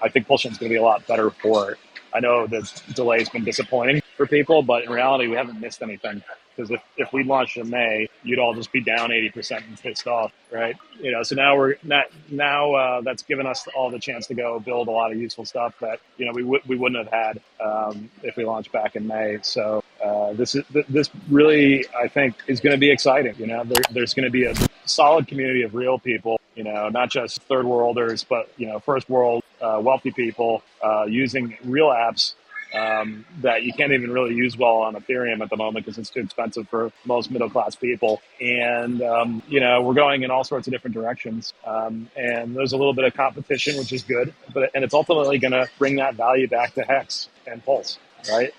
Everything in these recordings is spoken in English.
I think Pulsechain is going to be a lot better for it. I know the delay has been disappointing for people, but in reality, we haven't missed anything. Because if we launched in May, you'd all just be down 80% and pissed off, right? So now that's given us all the chance to go build a lot of useful stuff that we wouldn't have had if we launched back in May. So this really, I think, is going to be exciting. There's going to be a solid community of real people. Not just third worlders, but first world wealthy people using real apps that you can't even really use well on Ethereum at the moment because it's too expensive for most middle class people. And we're going in all sorts of different directions. And there's a little bit of competition, which is good. And it's ultimately going to bring that value back to Hex and Pulse, right?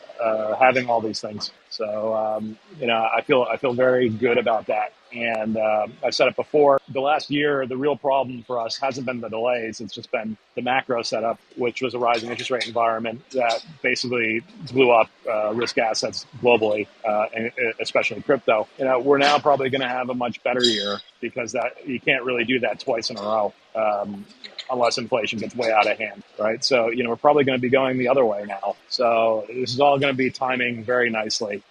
Having all these things. So I feel very good about that. And I've said it before, the last year, the real problem for us hasn't been the delays. It's just been the macro setup, which was a rising interest rate environment that basically blew up risk assets globally, and especially crypto. We're now probably going to have a much better year because that you can't really do that twice in a row unless inflation gets way out of hand, right? So, we're probably going to be going the other way now. So this is all going to be timing very nicely.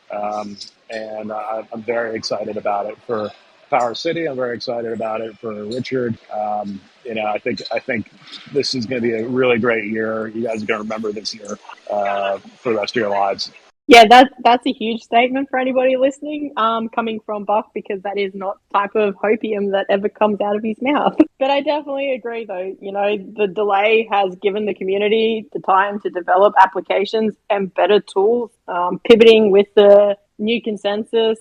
And I'm very excited about it for Power City. I'm very excited about it for Richard. I think this is going to be a really great year. You guys are going to remember this year for the rest of your lives. Yeah, that's a huge statement for anybody listening, coming from Buck, because that is not the type of hopium that ever comes out of his mouth. But I definitely agree, though. The delay has given the community the time to develop applications and better tools, pivoting with the new consensus,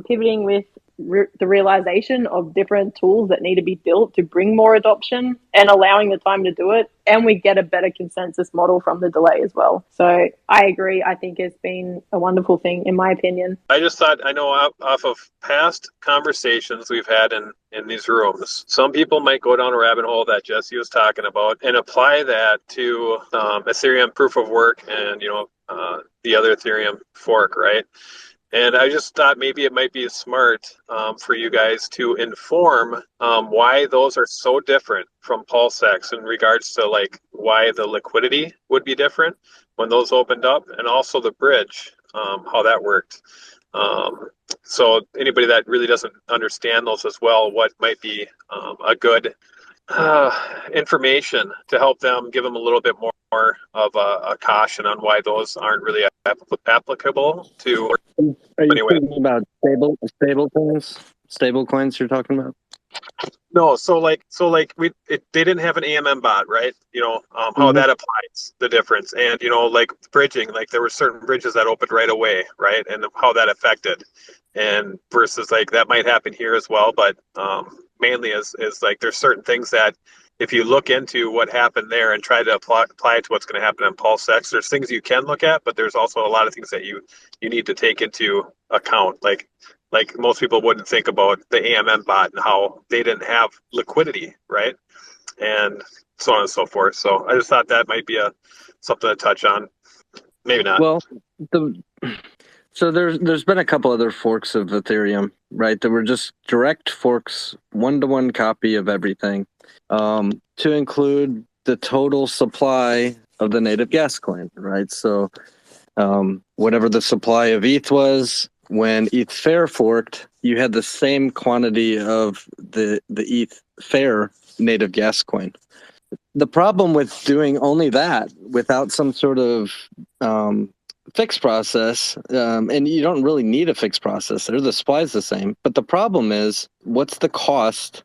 pivoting with the realization of different tools that need to be built to bring more adoption and allowing the time to do it. And we get a better consensus model from the delay as well. So I agree. I think it's been a wonderful thing, in my opinion. I just thought, I know off of past conversations we've had in these rooms, some people might go down a rabbit hole that Jesse was talking about and apply that to Ethereum proof of work and, the other Ethereum fork, right? And I just thought maybe it might be smart for you guys to inform why those are so different from Pulsex in regards to like why the liquidity would be different when those opened up, and also the bridge, how that worked. So anybody that really doesn't understand those as well, what might be a good information to help them, give them a little bit more of a caution on why those aren't really applicable to. Are you thinking about stable coins? Stable coins you're talking about? No, they didn't have an AMM bot, right? How that applies, the difference, and like bridging, like there were certain bridges that opened right away, right, and how that affected, and versus like that might happen here as well, but mainly is like there's certain things that if you look into what happened there and try to apply it to what's going to happen in Pulsex, there's things you can look at, but there's also a lot of things that you need to take into account. Like most people wouldn't think about the AMM bot and how they didn't have liquidity, right? And so on and so forth. So I just thought that might be something to touch on. Maybe not. Well, so there's been a couple other forks of Ethereum, right? That were just direct forks, one-to-one copy of everything, to include the total supply of the native gas coin, right? So whatever the supply of ETH was, when ETH Fair forked, you had the same quantity of the ETH Fair native gas coin. The problem with doing only that without some sort of fixed process, and you don't really need a fixed process there, the supply is the same, but the problem is, what's the cost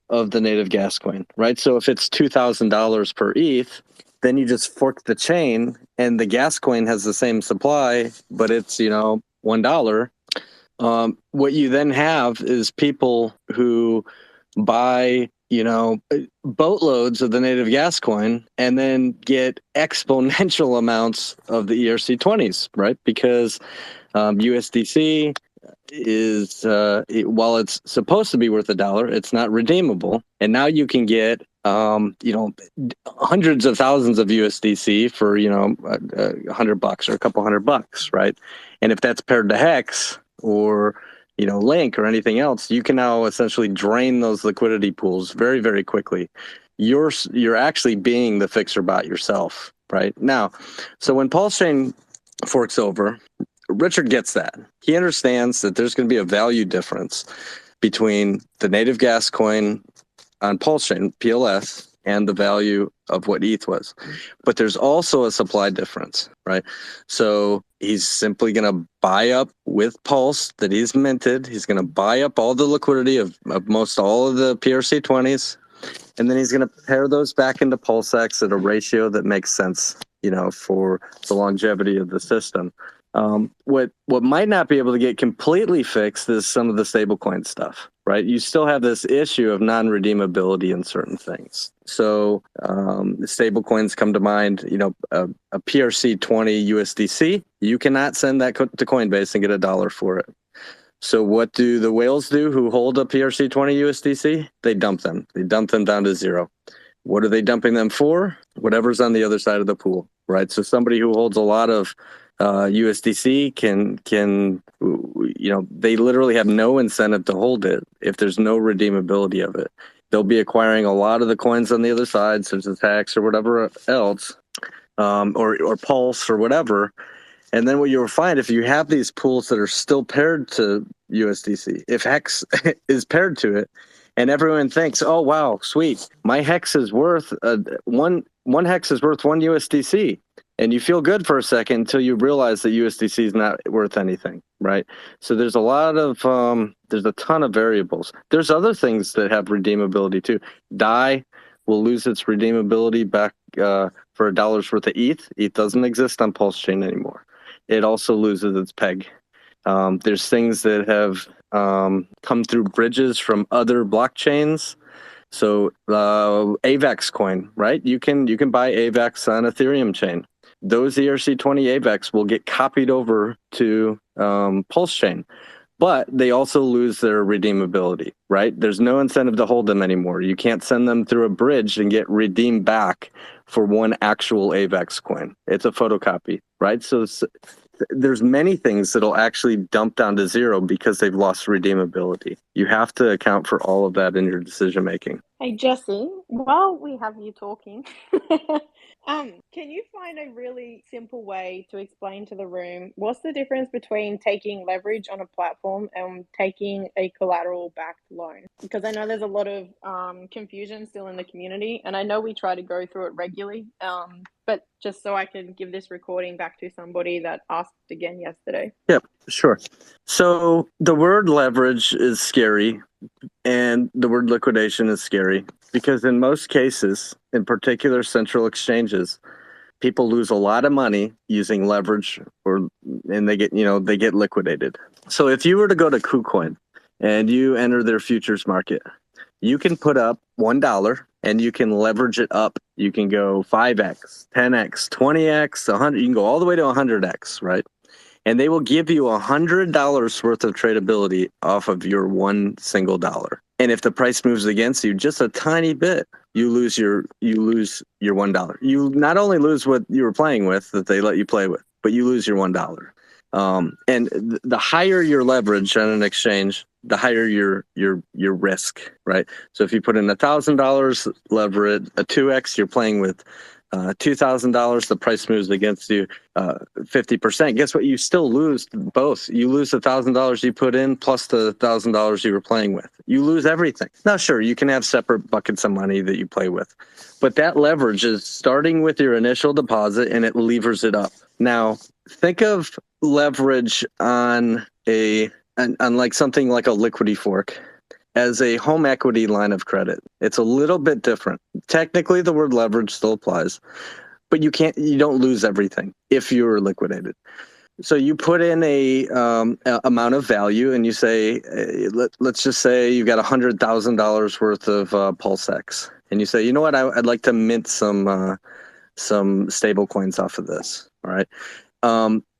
of the native gas coin, right? So if it's $2,000 per ETH, then you just fork the chain and the gas coin has the same supply, but it's, $1. What you then have is people who buy, boatloads of the native gas coin and then get exponential amounts of the ERC20s, right? Because USDC is, while it's supposed to be worth $1, it's not redeemable. And now you can get, hundreds of thousands of USDC for, $100 or a couple $100, right? And if that's paired to Hex or Link or anything else, you can now essentially drain those liquidity pools very, very quickly. you're actually being the fixer bot yourself, right? Now, so when Pulsechain forks over, Richard gets that. He understands that there's going to be a value difference between the native gas coin on Pulsechain, PLS, and the value of what ETH was. But there's also a supply difference, right? So he's simply going to buy up with Pulse that he's minted. He's going to buy up all the liquidity of most all of the PRC20s. And then he's going to pair those back into Pulsex at a ratio that makes sense, for the longevity of the system. What might not be able to get completely fixed is some of the stablecoin stuff, right? You still have this issue of non-redeemability in certain things. So stablecoins come to mind, a PRC20 USDC, you cannot send that to Coinbase and get $1 for it. So what do the whales do who hold a PRC20 USDC? They dump them. They dump them down to zero. What are they dumping them for? Whatever's on the other side of the pool, right? So somebody who holds a lot of USDC can they literally have no incentive to hold it if there's no redeemability of it. They'll be acquiring a lot of the coins on the other side, such as Hex or whatever else, or Pulse or whatever. And then what you'll find, if you have these pools that are still paired to USDC, if Hex is paired to it, and everyone thinks, oh, wow, sweet, my Hex is worth one Hex is worth one USDC. And you feel good for a second until you realize that USDC is not worth anything, right? So there's a lot of, there's a ton of variables. There's other things that have redeemability too. DAI will lose its redeemability back for $1 worth of ETH. ETH doesn't exist on Pulsechain anymore. It also loses its peg. There's things that have come through bridges from other blockchains. So AVAX coin, right? You can buy AVAX on Ethereum chain. Those ERC20 AVAX will get copied over to Pulsechain, but they also lose their redeemability, right? There's no incentive to hold them anymore. You can't send them through a bridge and get redeemed back for one actual AVAX coin. It's a photocopy, right? So there's many things that'll actually dump down to zero because they've lost redeemability. You have to account for all of that in your decision making. Hey, Jesse, while we have you talking, can you find a really simple way to explain to the room what's the difference between taking leverage on a platform and taking a collateral-backed loan? Because I know there's a lot of confusion still in the community, and I know we try to go through it regularly, but just so I can give this recording back to somebody that asked again yesterday. Yep, sure. So the word leverage is scary, and the word liquidation is scary because in most cases, in particular central exchanges, people lose a lot of money using leverage, and they get liquidated. So if you were to go to KuCoin and you enter their futures market, you can put up $1 and you can leverage it up. You can go 5x, 10x, 20x, 100. You can go all the way to 100x, right? And they will give you $100 worth of tradability off of your one single dollar. And if the price moves against you just a tiny bit, you lose your $1. You not only lose what you were playing with that they let you play with, but you lose your $1. And the higher your leverage on an exchange, the higher your risk, right? So if you put in $1,000, lever it a 2x, you're playing with $2,000. The price moves against you 50%. Guess what? You still lose both. You lose the $1,000 you put in plus the $1,000 you were playing with. You lose everything. Now, sure, you can have separate buckets of money that you play with, but that leverage is starting with your initial deposit and it levers it up. Now, think of leverage on like something like a Liquidity fork as a home equity line of credit. It's a little bit different. Technically, the word leverage still applies, but you don't lose everything if you're liquidated. So you put in a amount of value, and you say, let's just say you've got $100,000 worth of Pulsex, and you say, you know what, I'd like to mint some stable coins off of this. All right,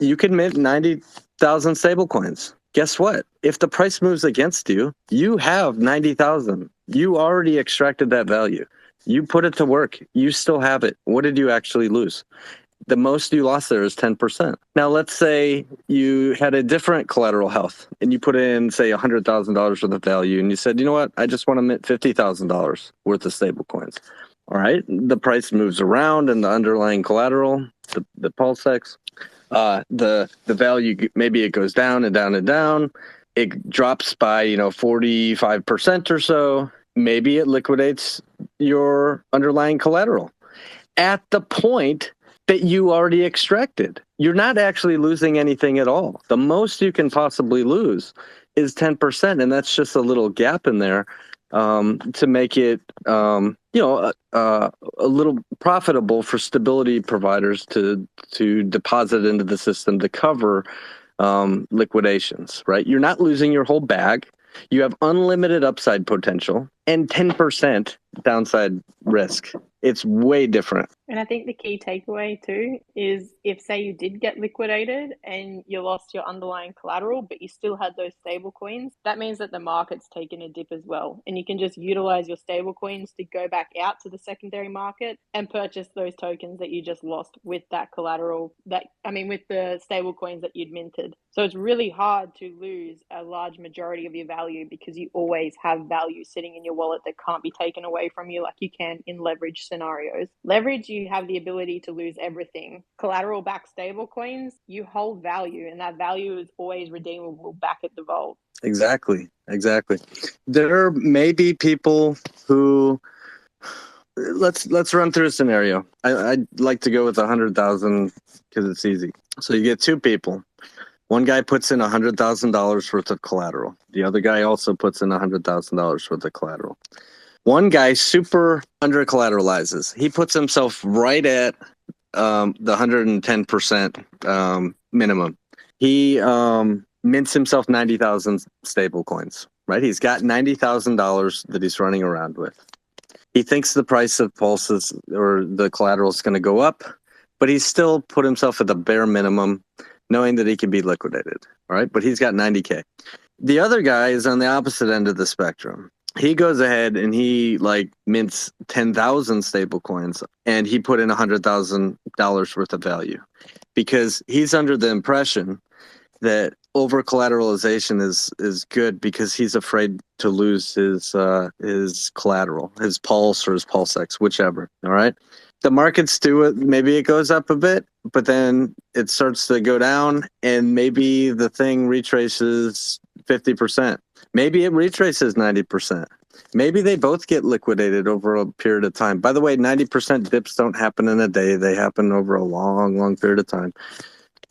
you can mint 90,000 stable coins. Guess what? If the price moves against you, you have 90,000. You already extracted that value. You put it to work. You still have it. What did you actually lose? The most you lost there is 10%. Now, let's say you had a different collateral health and you put in, say, $100,000 worth of value and you said, you know what? I just want to mint $50,000 worth of stable coins. All right, the price moves around and the underlying collateral, the Pulsex, the value, maybe it goes down and down and down. It drops by 45% or so. Maybe it liquidates your underlying collateral at the point that you already extracted. You're not actually losing anything at all. The most you can possibly lose is 10%, and that's just a little gap in there to make it a little profitable for stability providers to deposit into the system to cover liquidations, right? You're not losing your whole bag. You have unlimited upside potential and 10% downside risk. It's way different. And I think the key takeaway too is if, say, you did get liquidated and you lost your underlying collateral, but you still had those stable coins, that means that the market's taken a dip as well. And you can just utilize your stable coins to go back out to the secondary market and purchase those tokens that you just lost with that collateral with the stable coins that you'd minted. So it's really hard to lose a large majority of your value because you always have value sitting in your wallet that can't be taken away from you like you can in leverage scenarios. Leverage, you have the ability to lose everything. Collateral backed stable coins, you hold value, and that value is always redeemable back at the vault. Exactly. There may be people who let's run through a scenario. I'd like to go with 100,000 because it's easy. So you get two people. One guy puts in $100,000 worth of collateral. The other guy also puts in $100,000 worth of collateral. One guy super under collateralizes. He puts himself right at the 110% minimum. He mints himself 90,000 stable coins, right? He's got $90,000 that he's running around with. He thinks the price of pulses or the collateral is going to go up, but he's still put himself at the bare minimum, knowing that he can be liquidated, all right? But he's got 90K. The other guy is on the opposite end of the spectrum. He goes ahead and he mints 10,000 stable coins and he put in $100,000 worth of value because he's under the impression that over collateralization is good because he's afraid to lose his collateral, his pulse or his Pulsex, whichever. All right. The markets do it. Maybe it goes up a bit, but then it starts to go down and maybe the thing retraces 50%. Maybe it retraces 90%. Maybe they both get liquidated over a period of time. By the way, 90% dips don't happen in a day. They happen over a long, long period of time.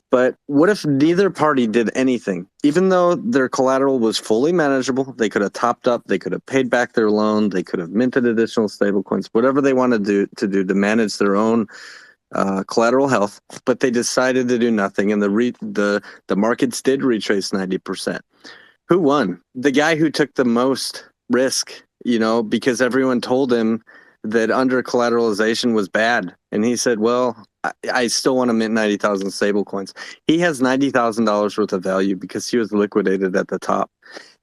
But what if neither party did anything? Even though their collateral was fully manageable, they could have topped up, they could have paid back their loan, they could have minted additional stablecoins, whatever they wanted to manage their own collateral health. But they decided to do nothing, and the markets did retrace 90%. Who won? The guy who took the most risk, because everyone told him that under collateralization was bad, and he said, "Well, I still want to mint 90,000 stable coins." He has $90,000 worth of value because he was liquidated at the top.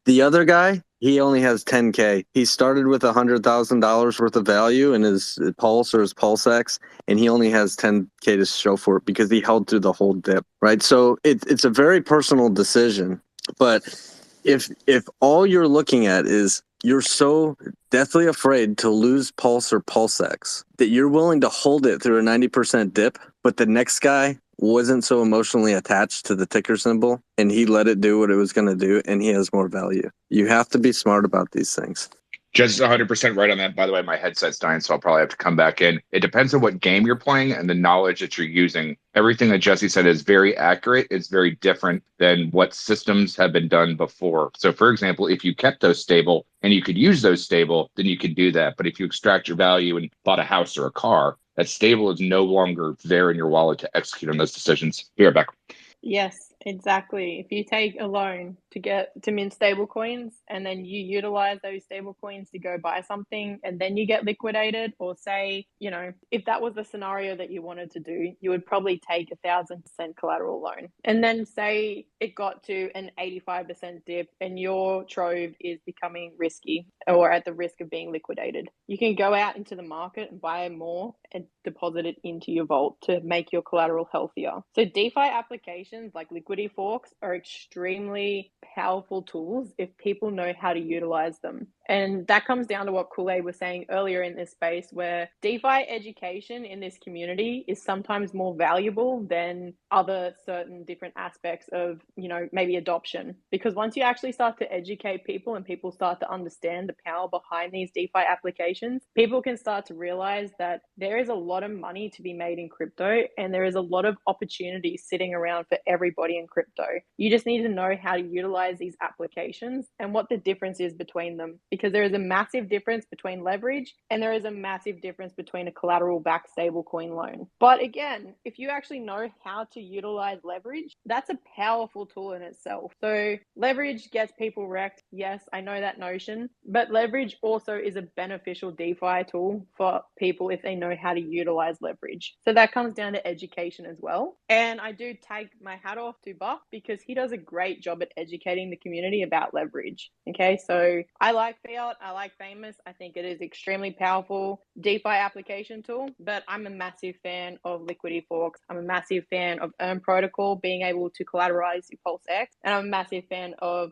The other guy, he only has 10K. He started with $100,000 worth of value in his Pulse or his Pulsex, and he only has 10K to show for it because he held through the whole dip, right? So it's a very personal decision. But if all you're looking at is you're so deathly afraid to lose Pulse or Pulsex that you're willing to hold it through a 90% dip, but the next guy wasn't so emotionally attached to the ticker symbol and he let it do what it was going to do and he has more value. You have to be smart about these things. Just 100% right on that. By the way, my headset's dying, so I'll probably have to come back in. It depends on what game you're playing and the knowledge that you're using. Everything that Jesse said is very accurate. It's very different than what systems have been done before. So, for example, if you kept those stable and you could use those stable, then you could do that. But if you extract your value and bought a house or a car, that stable is no longer there in your wallet to execute on those decisions. Be right back. Yes, exactly. If you take a loan to mint stable coins and then you utilize those stable coins to go buy something and then you get liquidated, or say, if that was the scenario that you wanted to do, you would probably take 1,000% collateral loan. And then say it got to an 85% dip and your trove is becoming risky or at the risk of being liquidated. You can go out into the market and buy more and deposit it into your vault to make your collateral healthier. So DeFi applications like Liquidity liquidity forks are extremely powerful tools if people know how to utilize them. And that comes down to what Kool-Aid was saying earlier in this space, where DeFi education in this community is sometimes more valuable than other certain different aspects of, maybe adoption. Because once you actually start to educate people and people start to understand the power behind these DeFi applications, people can start to realize that there is a lot of money to be made in crypto and there is a lot of opportunity sitting around for everybody in crypto. You just need to know how to utilize these applications and what the difference is between them, because there is a massive difference between leverage and there is a massive difference between a collateral backed stablecoin loan. But again, if you actually know how to utilize leverage, that's a powerful tool in itself. So leverage gets people wrecked. Yes, I know that notion, but leverage also is a beneficial DeFi tool for people if they know how to utilize leverage. So that comes down to education as well. And I do take my hat off to Buck because he does a great job at educating the community about leverage. Okay, so I like Fiat, I like Famous. I think it is extremely powerful DeFi application tool, but I'm a massive fan of liquidity forks. I'm a massive fan of Earn Protocol being able to collateralize your Pulsex, and I'm a massive fan of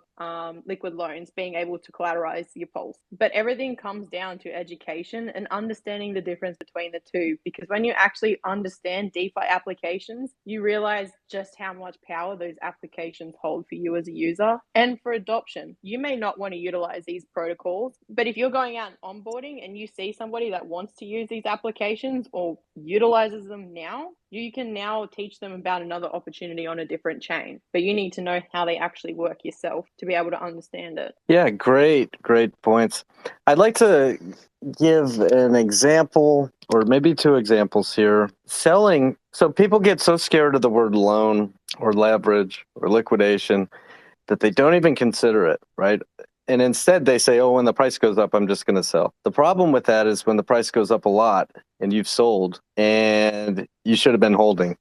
liquid loans being able to collateralize your Pulse. But everything comes down to education and understanding the difference between the two, because when you actually understand DeFi applications, you realize just how much power those applications hold for you as a user and for adoption. You may not want to utilize these protocols, but if you're going out and onboarding and you see somebody that wants to use these applications or utilizes them now, you can now teach them about another opportunity on a different chain. But you need to know how they actually work yourself to be able to understand it. Yeah, great points. I'd like to give an example, or maybe two examples here. Selling, so people get so scared of the word loan or leverage or liquidation that they don't even consider it, right? And instead they say, oh, when the price goes up, I'm just going to sell. The problem with that is when the price goes up a lot and you've sold and you should have been holding,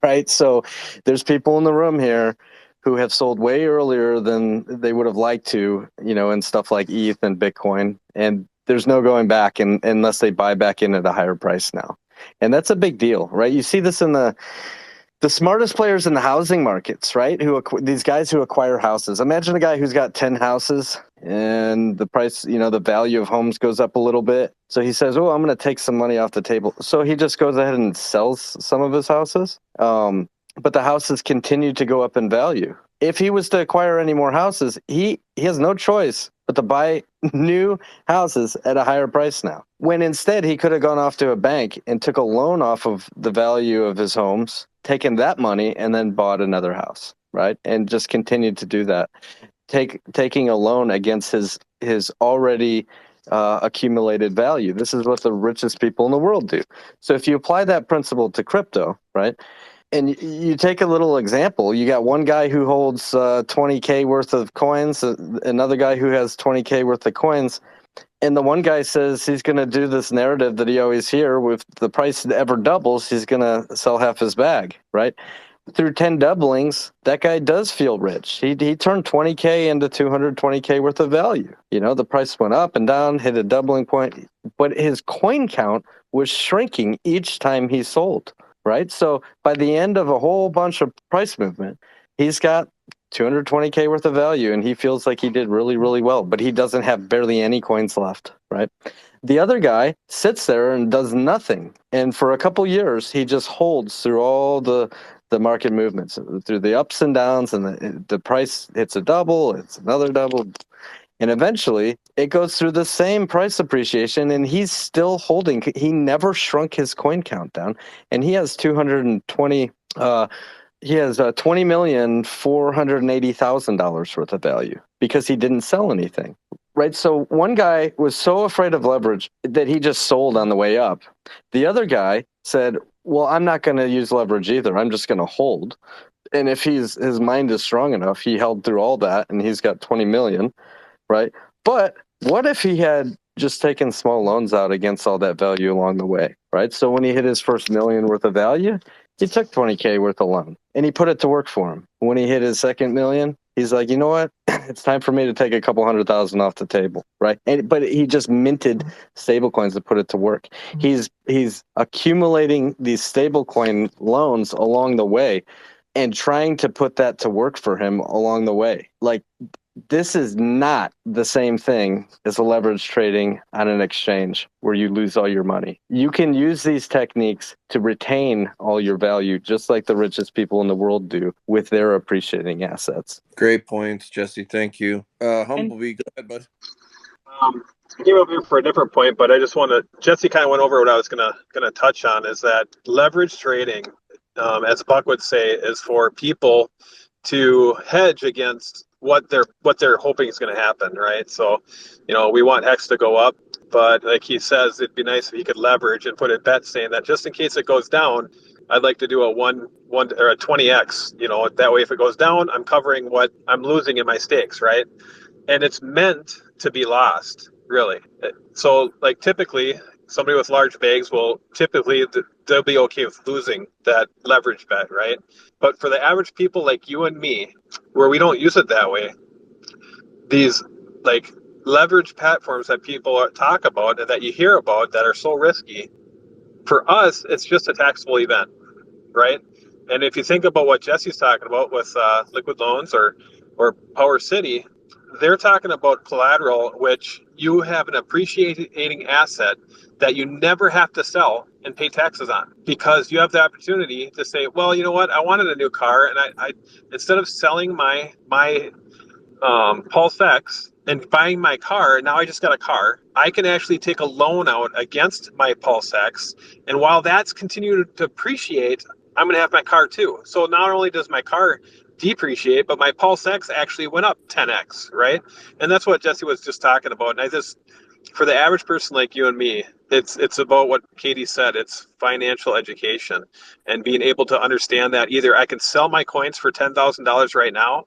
right? So there's people in the room here who have sold way earlier than they would have liked to, and stuff like ETH and Bitcoin. And there's no going back unless they buy back in at a higher price now. And that's a big deal, right? You see this in the smartest players in the housing markets, right? These guys who acquire houses. Imagine a guy who's got 10 houses and the price, the value of homes goes up a little bit. So he says, oh, I'm going to take some money off the table. So he just goes ahead and sells some of his houses. But the houses continue to go up in value. If he was to acquire any more houses, he has no choice but to buy new houses at a higher price now. When instead he could have gone off to a bank and took a loan off of the value of his homes, taken that money and then bought another house, right? And just continued to do that. Taking a loan against his already accumulated value. This is what the richest people in the world do. So if you apply that principle to crypto, right? And you take a little example. You got one guy who holds 20K worth of coins, another guy who has 20K worth of coins. And the one guy says he's going to do this narrative that he always hears: if the price ever doubles, he's going to sell half his bag, right? Through 10 doublings, that guy does feel rich. He turned 20K into 220K worth of value. The price went up and down, hit a doubling point, but his coin count was shrinking each time he sold, right? So by the end of a whole bunch of price movement, he's got 220K worth of value, and he feels like he did really, really well, but he doesn't have barely any coins left, right? The other guy sits there and does nothing. And for a couple years, he just holds through all the market movements, through the ups and downs, and the price hits a double, it's another double. And eventually it goes through the same price appreciation and he's still holding. He never shrunk his coin count down. And he has $20,480,000 worth of value because he didn't sell anything. Right. So one guy was so afraid of leverage that he just sold on the way up. The other guy said, well, I'm not going to use leverage either. I'm just going to hold. And if his mind is strong enough, he held through all that and he's got 20 million. Right. But what if he had just taken small loans out against all that value along the way? Right. So when he hit his first million worth of value, he took 20K worth of loan and he put it to work for him. When he hit his second million, he's like, you know what? It's time for me to take a couple 100,000 off the table, right? But he just minted stable coins to put it to work. He's accumulating these stable coin loans along the way and trying to put that to work for him along the way. Like, this is not the same thing as a leverage trading on an exchange where you lose all your money. You can use these techniques to retain all your value, just like the richest people in the world do with their appreciating assets. Great points, Jesse. Thank you. Humblebee, go ahead, bud. I came up here for a different point, but I just want to. Jesse kind of went over what I was gonna touch on. Is that leverage trading, as Buck would say, is for people to hedge against what they're hoping is going to happen, right? So, we want X to go up, but like he says, it'd be nice if he could leverage and put a bet saying that just in case it goes down, I'd like to do a one or a 20x. That way if it goes down, I'm covering what I'm losing in my stakes, right? And it's meant to be lost, really. So, like, typically, somebody with large bags they'll be okay with losing that leverage bet, right? But for the average people like you and me, where we don't use it that way, these like leverage platforms that people talk about and that you hear about that are so risky, for us, it's just a taxable event, right? And if you think about what Jesse's talking about with liquid loans or Power City, they're talking about collateral, which you have an appreciating asset that you never have to sell and pay taxes on, because you have the opportunity to say, well, you know what, I wanted a new car, and I instead of selling my Pulsex and buying my car, now I just got a car. I can actually take a loan out against my Pulsex, and while that's continuing to appreciate, I'm going to have my car too. So not only does my car depreciate, but my Pulsex actually went up 10x, right? And that's what Jesse was just talking about. And for the average person like you and me, it's about what Katie said. It's financial education and being able to understand that either I can sell my coins for $10,000 right now,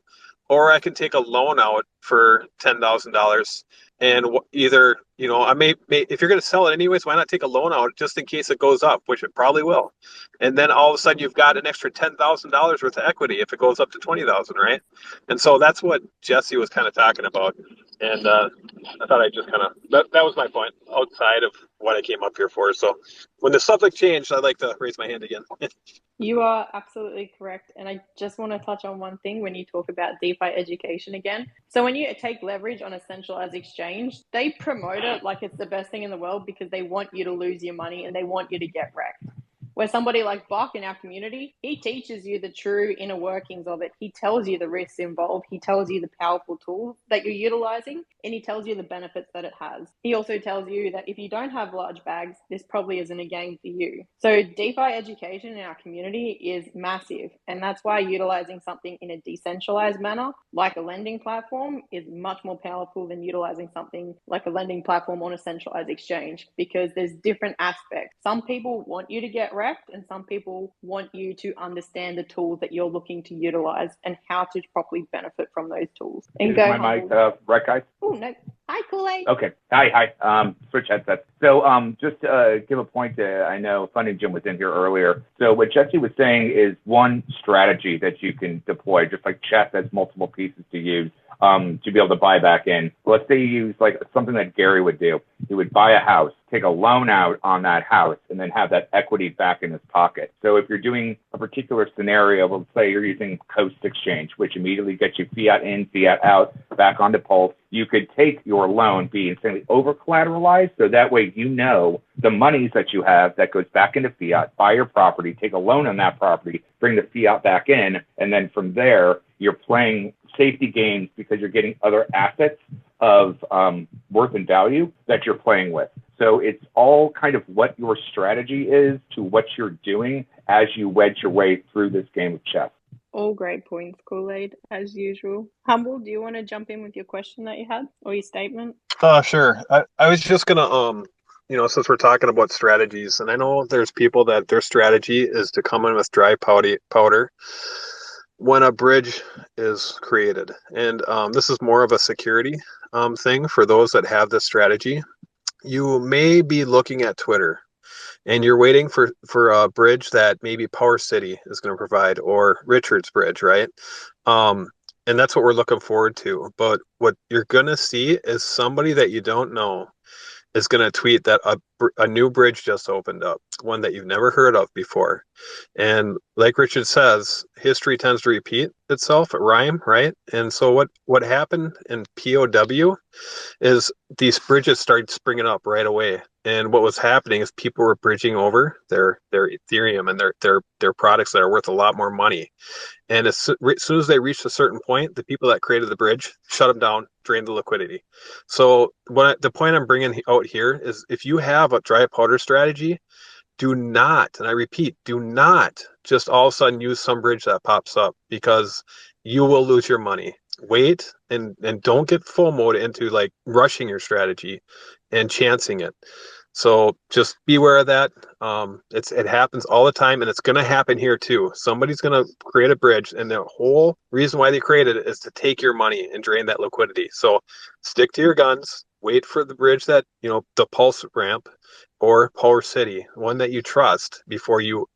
or I can take a loan out for $10,000. And either, I may if you're going to sell it anyways, why not take a loan out just in case it goes up, which it probably will. And then all of a sudden you've got an extra $10,000 worth of equity if it goes up to 20,000, right? And so that's what Jesse was kind of talking about. And I thought I just kind of, that was my point outside of what I came up here for. So when the subject changed, I'd like to raise my hand again. You are absolutely correct. And I just want to touch on one thing when you talk about DeFi education again. So when you take leverage on a centralized exchange, they promote it like it's the best thing in the world because they want you to lose your money and they want you to get wrecked. Where somebody like Buck in our community, he teaches you the true inner workings of it. He tells you the risks involved. He tells you the powerful tools that you're utilizing, and he tells you the benefits that it has. He also tells you that if you don't have large bags, this probably isn't a game for you. So DeFi education in our community is massive, and that's why utilizing something in a decentralized manner, like a lending platform, is much more powerful than utilizing something like a lending platform on a centralized exchange, because there's different aspects. Some people want you to get wrecked, and some people want you to understand the tools that you're looking to utilize and how to properly benefit from those tools. And Is go my mic right, guys? Oh, no. Hi, Kool-Aid. Okay. Hi. Switch headsets. So just to give a point, I know Funding Jim was in here earlier. So what Jesse was saying is one strategy that you can deploy, just like chess has multiple pieces to use to be able to buy back in. Let's say you use like something that Gary would do. He would buy a house, take a loan out on that house, and then have that equity back in his pocket. So if you're doing a particular scenario, let's say you're using Coast Exchange, which immediately gets you fiat in, fiat out, back onto Pulse, you could take your loan, be insanely over collateralized, so that way you know the monies that you have that goes back into fiat, buy your property, take a loan on that property, bring the fiat back in, and then from there you're playing safety games because you're getting other assets of worth and value that you're playing with. So it's all kind of what your strategy is to what you're doing as you wedge your way through this game of chess. All great points, Kool-Aid, as usual. Humble, do you want to jump in with your question that you had or your statement? Sure. I was just gonna since we're talking about strategies, and I know there's people that their strategy is to come in with dry powder when a bridge is created. And this is more of a security thing for those that have this strategy. You may be looking at Twitter and you're waiting for a bridge that maybe Power City is going to provide, or Richard's bridge, right? And that's what we're looking forward to. But what you're going to see is somebody that you don't know is going to tweet that a new bridge just opened up, one that you've never heard of before. And like Richard says, history tends to repeat itself, rhyme, right? And so what happened in POW is these bridges started springing up right away. And what was happening is people were bridging over their Ethereum and their products that are worth a lot more money. And as soon as they reached a certain point, the people that created the bridge shut them down, drained the liquidity. So the point I'm bringing out here is if you have a dry powder strategy, do not, and I repeat, do not just all of a sudden use some bridge that pops up, because you will lose your money. Wait and don't get FOMO'd into like rushing your strategy and chancing it. So just be aware of that. It happens all the time, and it's going to happen here too. Somebody's going to create a bridge, and the whole reason why they created it is to take your money and drain that liquidity. So stick to your guns. Wait for the bridge that, the Pulse ramp or Power City, one that you trust, before you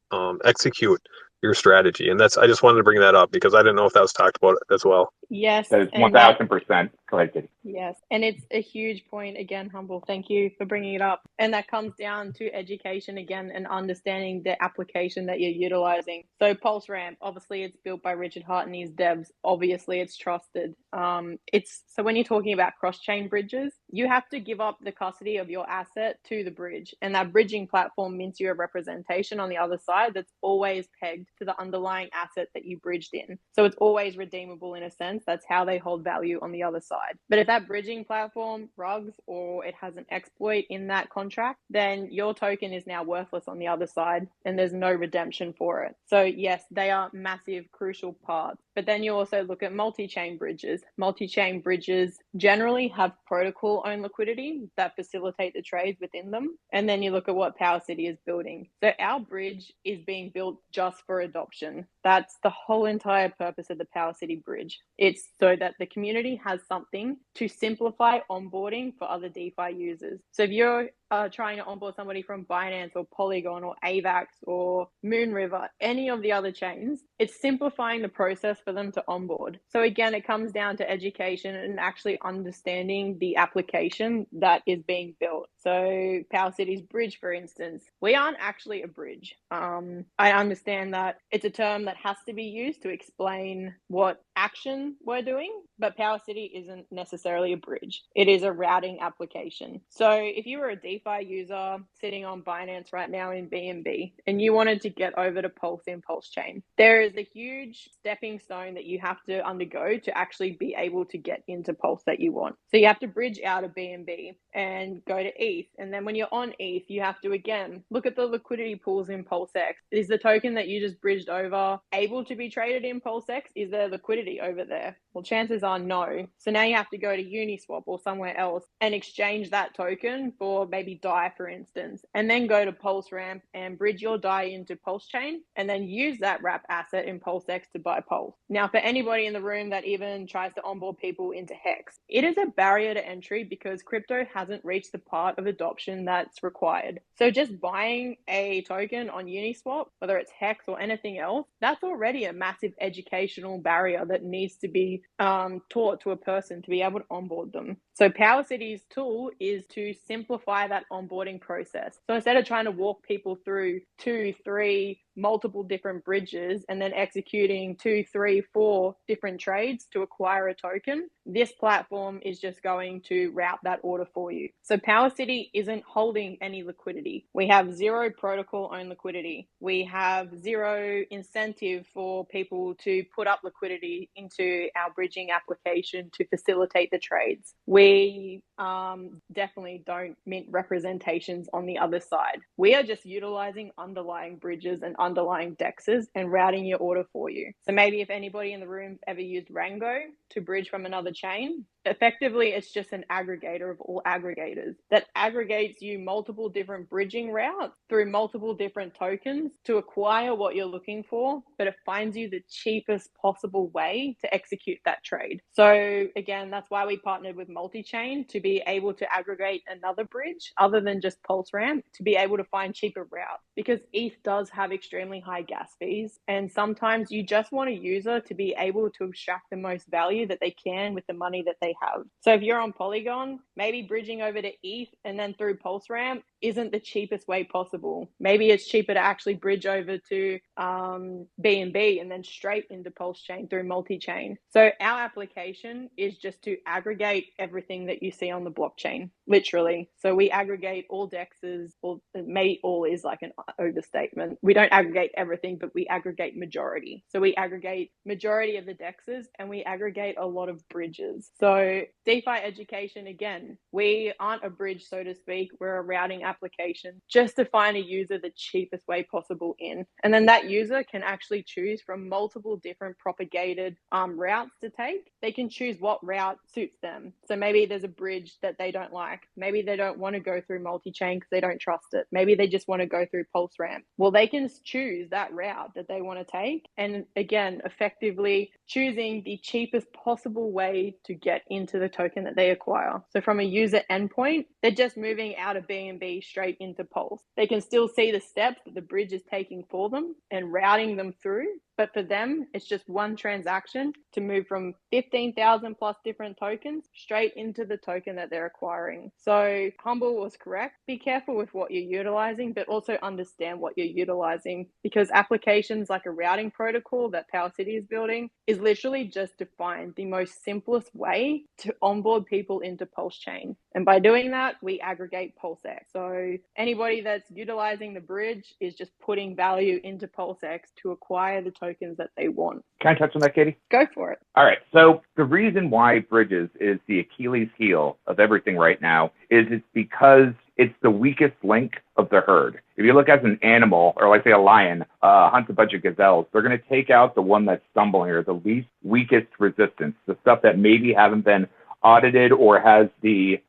execute your strategy. And I just wanted to bring that up because I didn't know if that was talked about as well. Yes. That is 1,000% collected. Yes. And it's a huge point. Again, Humble, thank you for bringing it up. And that comes down to education again and understanding the application that you're utilizing. So Pulse Ramp, obviously it's built by Richard Hart and his devs. Obviously it's trusted. So when you're talking about cross-chain bridges, you have to give up the custody of your asset to the bridge. And that bridging platform mints you a representation on the other side that's always pegged to the underlying asset that you bridged in. So it's always redeemable in a sense. That's how they hold value on the other side. But if that bridging platform rugs or it has an exploit in that contract, then your token is now worthless on the other side and there's no redemption for it. So yes, they are massive, crucial parts. But then you also look at multi-chain bridges. Multi-chain bridges generally have protocol-owned liquidity that facilitate the trades within them. And then you look at what Power City is building. So our bridge is being built just for adoption. That's the whole entire purpose of the Power City bridge. It's so that the community has something to simplify onboarding for other DeFi users. So if you're trying to onboard somebody from Binance or Polygon or AVAX or Moonriver, any of the other chains, it's simplifying the process for them to onboard. So again, it comes down to education and actually understanding the application that is being built. So Power City's bridge, for instance, we aren't actually a bridge. I understand that it's a term that has to be used to explain what action we're doing, but Power City isn't necessarily a bridge. It is a routing application. So if you were a DeFi user sitting on Binance right now in BNB and you wanted to get over to Pulse in Pulsechain, there is a huge stepping stone that you have to undergo to actually be able to get into Pulse that you want. So you have to bridge out of BNB and go to ETH. And then when you're on ETH, you have to, again, look at the liquidity pools in Pulsex. Is the token that you just bridged over able to be traded in Pulsex? Is there liquidity over there? Well, chances are no. So now you have to go to Uniswap or somewhere else and exchange that token for maybe DAI, for instance, and then go to Pulse Ramp and bridge your DAI into Pulsechain and then use that wrap asset in Pulsex to buy Pulse. Now, for anybody in the room that even tries to onboard people into Hex, it is a barrier to entry because crypto hasn't reached the part of adoption that's required. So just buying a token on Uniswap, whether it's Hex or anything else, that's already a massive educational barrier that needs to be taught to a person to be able to onboard them. So Power City's tool is to simplify that onboarding process. So instead of trying to walk people through 2, 3, multiple different bridges and then executing 2, 3, 4 different trades to acquire a token, this platform is just going to route that order for you. So Power City isn't holding any liquidity. We have zero protocol owned liquidity. We have zero incentive for people to put up liquidity into our bridging application to facilitate the trades. We definitely don't mint representations on the other side. We are just utilizing underlying bridges and underlying dexes and routing your order for you. So maybe if anybody in the room ever used Rango to bridge from another chain, effectively it's just an aggregator of all aggregators that aggregates you multiple different bridging routes through multiple different tokens to acquire what you're looking for, but it finds you the cheapest possible way to execute that trade. So again, that's why we partnered with multi-chain to be able to aggregate another bridge other than just Pulse Ramp to be able to find cheaper routes, because ETH does have extremely high gas fees, and sometimes you just want a user to be able to extract the most value that they can with the money that they have. So if you're on Polygon, maybe bridging over to ETH and then through Pulse Ramp isn't the cheapest way possible. Maybe it's cheaper to actually bridge over to BNB and then straight into Pulse Chain through multi-chain. So our application is just to aggregate everything that you see on the blockchain, literally. So we aggregate all dexes, or maybe all is like an overstatement. We don't aggregate everything, but we aggregate majority. So we aggregate majority of the dexes and we aggregate a lot of bridges. So DeFi education, again, we aren't a bridge, so to speak. We're a routing application just to find a user the cheapest way possible in. And then that user can actually choose from multiple different propagated routes to take. They can choose what route suits them. So maybe there's a bridge that they don't like. Maybe they don't want to go through multi-chain because they don't trust it. Maybe they just want to go through Pulse Ramp. Well, they can choose that route that they want to take. And again, effectively choosing the cheapest possible way to get into the token that they acquire. So from a user endpoint, they're just moving out of BNB straight into Pulse. They can still see the steps that the bridge is taking for them and routing them through. But for them, it's just one transaction to move from 15,000 plus different tokens straight into the token that they're acquiring. So Humble was correct. Be careful with what you're utilizing, but also understand what you're utilizing, because applications like a routing protocol that Power City is building is literally just to find the most simplest way to onboard people into Pulse Chain. And by doing that, we aggregate Pulsex. So anybody that's utilizing the bridge is just putting value into Pulsex to acquire the tokens that they want. Can I touch on that, Katie? Go for it. All right. So the reason why bridges is the Achilles heel of everything right now is it's because it's the weakest link of the herd. If you look at an animal, or like say a lion, hunts a bunch of gazelles, they're going to take out the one that's stumbling or the least weakest resistance, the stuff that maybe haven't been audited or has the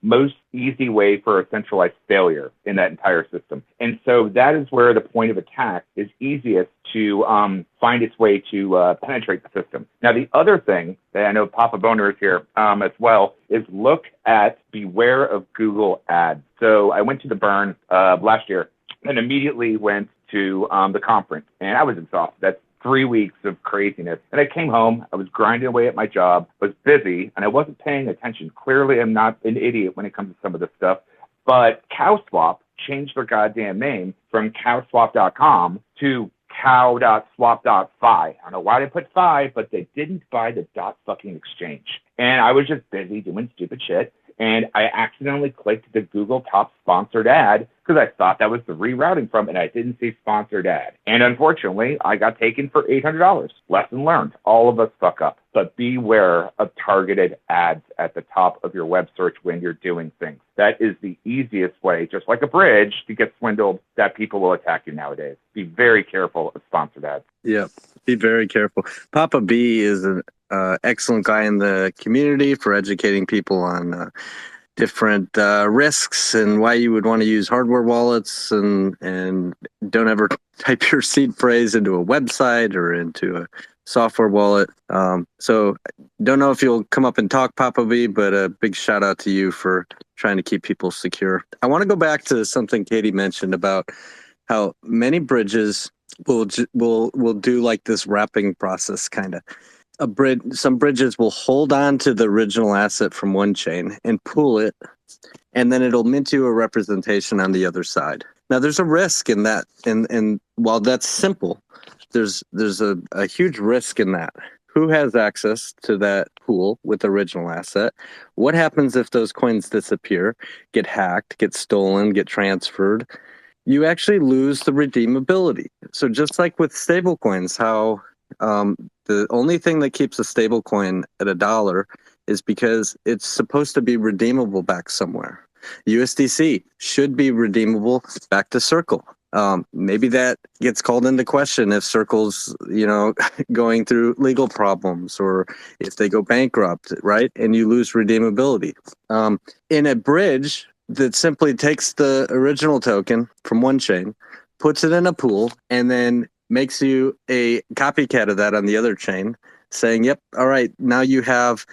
most easy way for a centralized failure in that entire system. And so that is where the point of attack is easiest to find its way to penetrate the system. Now, the other thing that I know Papa Boner is here as well is look at beware of Google ads. So I went to the Burn last year and immediately went to the conference, and I was exhausted. That's 3 weeks of craziness. And I came home, I was grinding away at my job, was busy, and I wasn't paying attention. Clearly, I'm not an idiot when it comes to some of this stuff. But CowSwap changed their goddamn name from cowswap.com to cow.swap.fi. I don't know why they put fi, but they didn't buy the dot fucking exchange. And I was just busy doing stupid shit. And I accidentally clicked the Google top sponsored ad because I thought that was the rerouting from, and I didn't see sponsored ad. And unfortunately, I got taken for $800. Lesson learned. All of us fuck up. But beware of targeted ads at the top of your web search when you're doing things. That is the easiest way, just like a bridge, to get swindled, that people will attack you nowadays. Be very careful of sponsored ads. Yeah, be very careful. Papa B is an excellent guy in the community for educating people on different risks and why you would want to use hardware wallets, and don't ever type your seed phrase into a website or into a software wallet. So don't know if you'll come up and talk, Papa B, but a big shout out to you for trying to keep people secure. I want to go back to something Katie mentioned about how many bridges will do like this wrapping process kind of. Some bridges will hold on to the original asset from one chain and pool it, and then it'll mint you a representation on the other side. Now, there's a risk in that, and while that's simple, there's a huge risk in that. Who has access to that pool with the original asset? What happens if those coins disappear, get hacked, get stolen, get transferred? You actually lose the redeemability. So just like with stablecoins, how the only thing that keeps a stable coin at $1 is because it's supposed to be redeemable back somewhere. USDC should be redeemable back to Circle. Maybe that gets called into question if Circle's, going through legal problems or if they go bankrupt, right? And you lose redeemability. In a bridge that simply takes the original token from one chain, puts it in a pool, and then makes you a copycat of that on the other chain, saying, yep, all right, now you have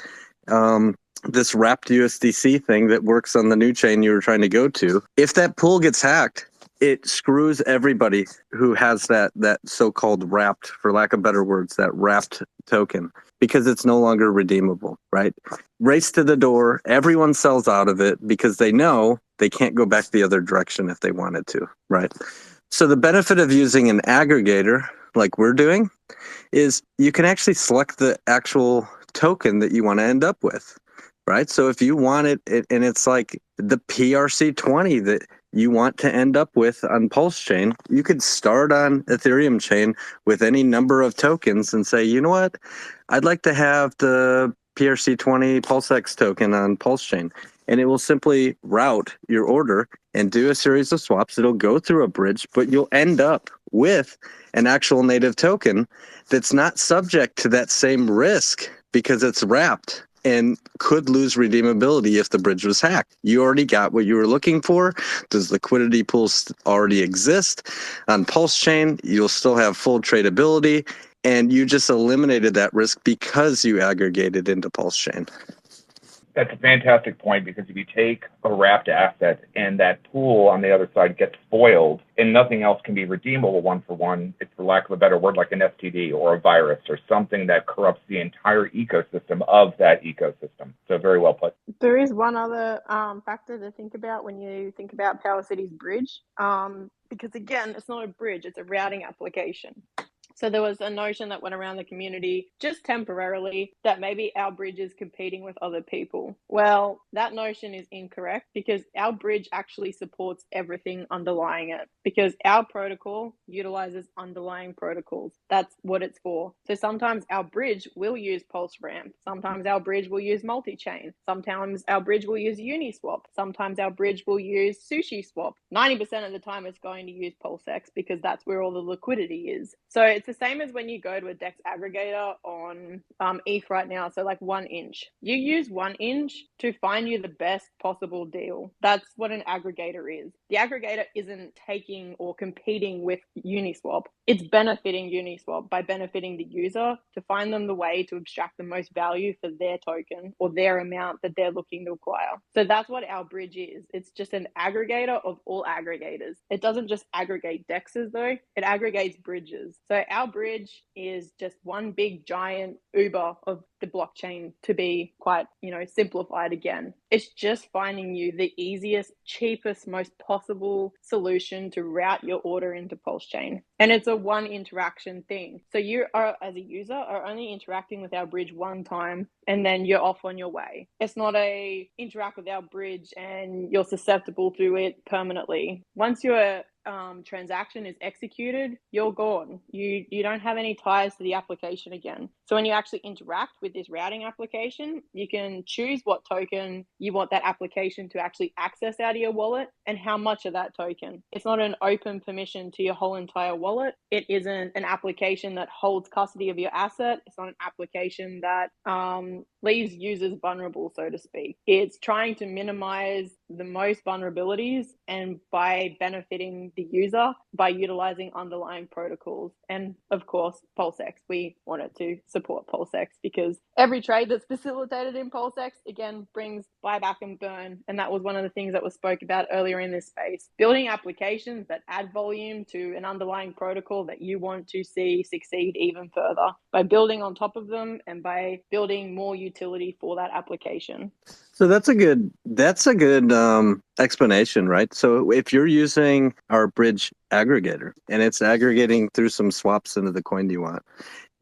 this wrapped USDC thing that works on the new chain you were trying to go to. If that pool gets hacked, it screws everybody who has that so-called wrapped, for lack of better words, that wrapped token, because it's no longer redeemable, right? Race to the door. Everyone sells out of it because they know they can't go back the other direction if they wanted to, right? So the benefit of using an aggregator like we're doing is you can actually select the actual token that you want to end up with, right? So if you want it, and it's like the PRC20 that you want to end up with on Pulse Chain, you could start on Ethereum chain with any number of tokens and say, you know what, I'd like to have the PRC20 Pulsex token on Pulse Chain. And it will simply route your order and do a series of swaps. It'll go through a bridge, but you'll end up with an actual native token that's not subject to that same risk because it's wrapped and could lose redeemability if the bridge was hacked. You already got what you were looking for. Does liquidity pools already exist? On Pulse Chain, you'll still have full tradability, and you just eliminated that risk because you aggregated into Pulse Chain. That's a fantastic point, because if you take a wrapped asset and that pool on the other side gets spoiled and nothing else can be redeemable one for one, it's, for lack of a better word, like an STD or a virus or something that corrupts the entire ecosystem of that ecosystem. So very well put. There is one other factor to think about when you think about Power City's bridge, because again, it's not a bridge, it's a routing application. So there was a notion that went around the community just temporarily that maybe our bridge is competing with other people. Well, that notion is incorrect, because our bridge actually supports everything underlying it, because our protocol utilizes underlying protocols. That's what it's for. So sometimes our bridge will use Pulse Ramp. Sometimes our bridge will use multi-chain. Sometimes our bridge will use Uniswap. Sometimes our bridge will use SushiSwap. 90% of the time it's going to use Pulsex, because that's where all the liquidity is. So it's the same as when you go to a DEX aggregator on ETH right now. So like 1inch. You use 1inch to find you the best possible deal. That's what an aggregator is. The aggregator isn't taking or competing with Uniswap. It's benefiting Uniswap by benefiting the user to find them the way to extract the most value for their token or their amount that they're looking to acquire. So that's what our bridge is. It's just an aggregator of all aggregators. It doesn't just aggregate DEXs though, it aggregates bridges. So our bridge is just one big giant Uber of the blockchain, to be quite, simplified again. It's just finding you the easiest, cheapest, most possible solution to route your order into Pulse Chain. And it's a one interaction thing. So you are, as a user, are only interacting with our bridge one time and then you're off on your way. It's not a interact with our bridge and you're susceptible to it permanently. Once your transaction is executed, you're gone. You don't have any ties to the application again. So when you actually interact with this routing application, you can choose what token you want that application to actually access out of your wallet and how much of that token. It's not an open permission to your whole entire wallet. It isn't an application that holds custody of your asset. It's not an application that leaves users vulnerable, so to speak. It's trying to minimize the most vulnerabilities and by benefiting the user by utilizing underlying protocols. And of course, Pulsex, we wanted to support Pulsex because every trade that's facilitated in Pulsex, again, brings buyback and burn. And that was one of the things that was spoke about earlier in this space. Building applications that add volume to an underlying protocol that you want to see succeed even further by building on top of them and by building more utility for that application. So that's a good explanation, right? So if you're using our bridge aggregator and it's aggregating through some swaps into the coin you want,